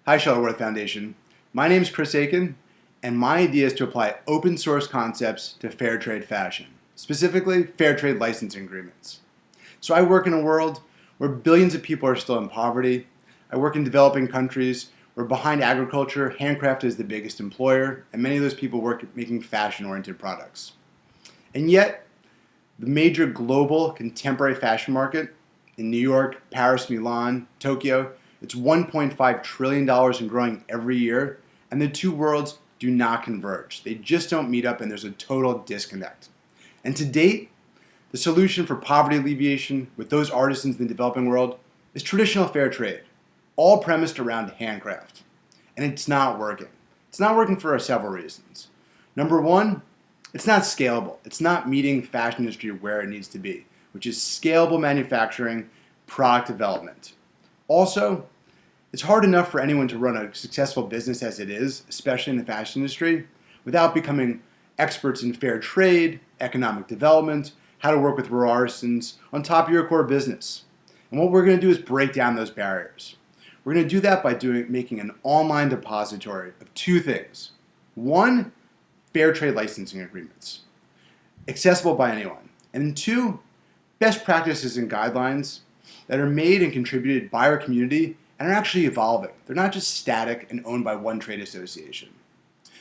Hi, Shuttleworth Foundation. My name is Chris Akin, and my idea is to apply open source concepts to fair trade fashion, specifically fair trade licensing agreements. So I work in a world where billions of people are still in poverty. I work in developing countries where behind agriculture, handcraft is the biggest employer, and many of those people work making fashion-oriented products. And yet, the major global contemporary fashion market in New York, Paris, Milan, Tokyo, it's $1.5 trillion and growing every year, and the two worlds do not converge. They just don't meet up, and there's a total disconnect. And to date, the solution for poverty alleviation with those artisans in the developing world is traditional fair trade, all premised around handcraft. And it's not working. It's not working for several reasons. Number one, it's not scalable. It's not meeting the fashion industry where it needs to be, which is scalable manufacturing, product development. Also, it's hard enough for anyone to run a successful business as it is, especially in the fashion industry, without becoming experts in fair trade, economic development, how to work with rural artisans on top of your core business. And what we're going to do is break down those barriers. We're going to do that by making an online depository of two things. One, fair trade licensing agreements, accessible by anyone. And two, best practices and guidelines that are made and contributed by our community and are actually evolving. They're not just static and owned by one trade association.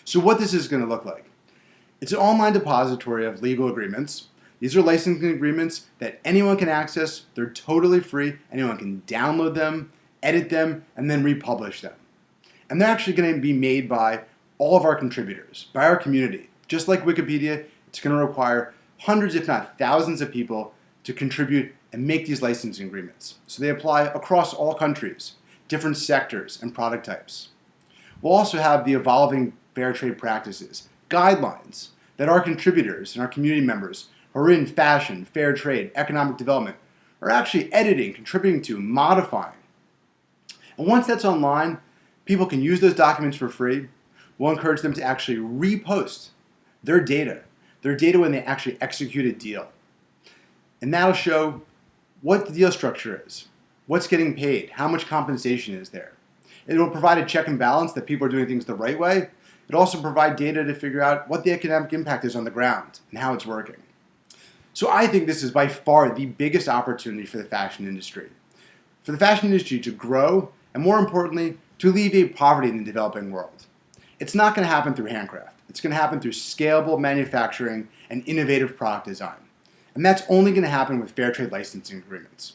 So what this is going to look like. It's an online depository of legal agreements. These are licensing agreements that anyone can access. They're totally free. Anyone can download them, edit them, and then republish them. And they're actually going to be made by all of our contributors, by our community. Just like Wikipedia, it's going to require hundreds, if not thousands of people to contribute and make these licensing agreements. So they apply across all countries, different sectors and product types. We'll also have the evolving fair trade practices, guidelines that our contributors and our community members who are in fashion, fair trade, economic development are actually editing, contributing to, modifying. And once that's online, people can use those documents for free. We'll encourage them to actually repost their data when they actually execute a deal. And that'll show what the deal structure is, what's getting paid, how much compensation is there. It will provide a check and balance that people are doing things the right way. It'll also provide data to figure out what the economic impact is on the ground and how it's working. So I think this is by far the biggest opportunity for the fashion industry. For the fashion industry to grow, and more importantly, to alleviate poverty in the developing world. It's not going to happen through handcraft. It's going to happen through scalable manufacturing and innovative product design. And that's only going to happen with fair trade licensing agreements.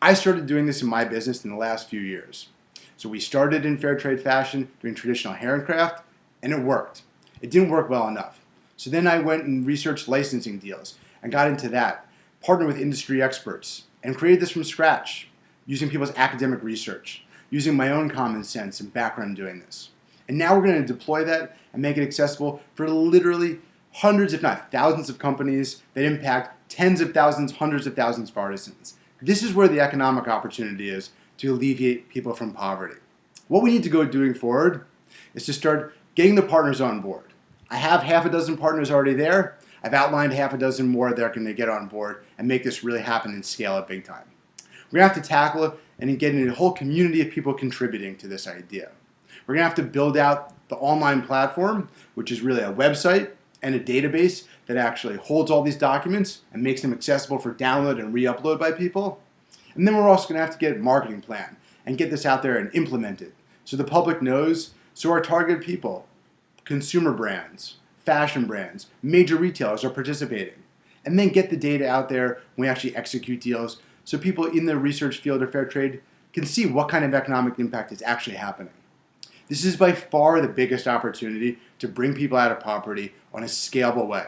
I started doing this in my business in the last few years. So we started in fair trade fashion doing traditional handcraft, and it worked. It didn't work well enough. So then I went and researched licensing deals and got into that, partnered with industry experts, and created this from scratch, using people's academic research, using my own common sense and background doing this. And now we're going to deploy that and make it accessible for literally hundreds, if not thousands of companies that impact tens of thousands, hundreds of thousands of artisans. This is where the economic opportunity is to alleviate people from poverty. What we need to go doing forward is to start getting the partners on board. I have half a dozen partners already there. I've outlined half a dozen more that are going to get on board and make this really happen and scale it big time. We're going to have to tackle it and get a whole community of people contributing to this idea. We're going to have to build out the online platform, which is really a website and a database that actually holds all these documents and makes them accessible for download and re-upload by people. And then we're also going to have to get a marketing plan and get this out there and implement it so the public knows, so our targeted people, consumer brands, fashion brands, major retailers are participating. And then get the data out there when we actually execute deals so people in the research field of fair trade can see what kind of economic impact is actually happening. This is by far the biggest opportunity to bring people out of poverty on a scalable way.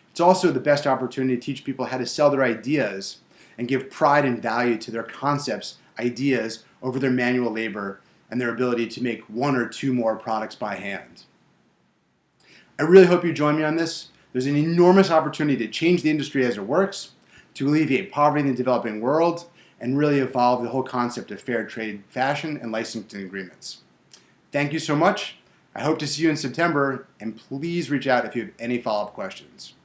It's also the best opportunity to teach people how to sell their ideas and give pride and value to their concepts, ideas, over their manual labor and their ability to make one or two more products by hand. I really hope you join me on this. There's an enormous opportunity to change the industry as it works, to alleviate poverty in the developing world, and really evolve the whole concept of fair trade fashion and licensing agreements. Thank you so much. I hope to see you in September, and please reach out if you have any follow-up questions.